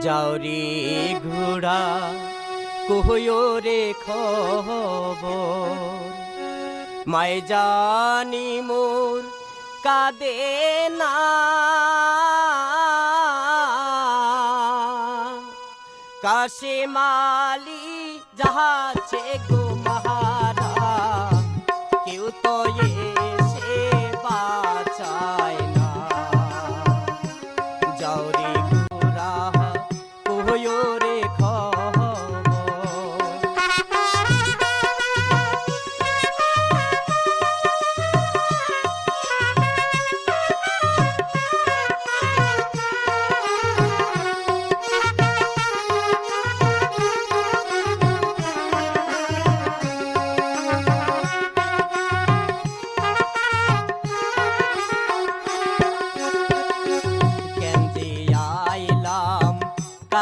যাওরে ঘোড়া কহয়ো রে খবর মায় জানি মোর কাঁদে না কাশে মালি যাহাছে গো মাহারা কেউ তো এসে বাঁচায় না যাওরে ঘোড়া কহয়ো রে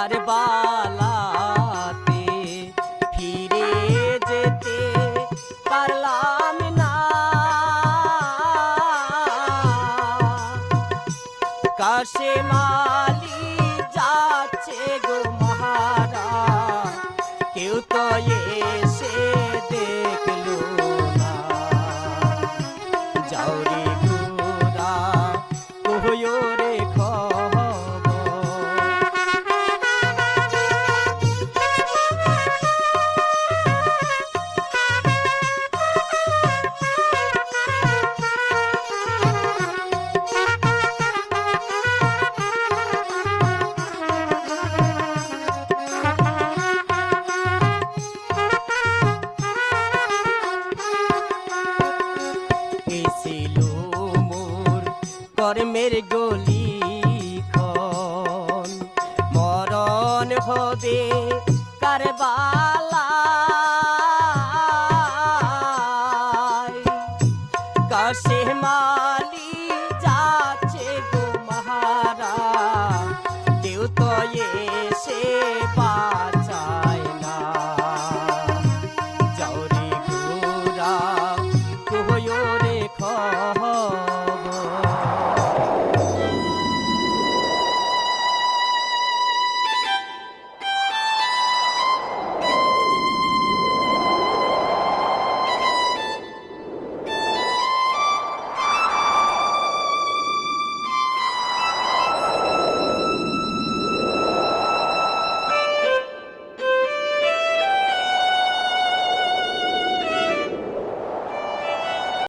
কারবালাতে ফিরে যেতে পারলাম না কাশে মালি যাচ্ছে গো মাহারা কেউ তো এসে দেখলো না যাওরে ঘোড়া কহয়ো রে কর্মের গলি খন মরণ হবে কারবালায় কাশে মা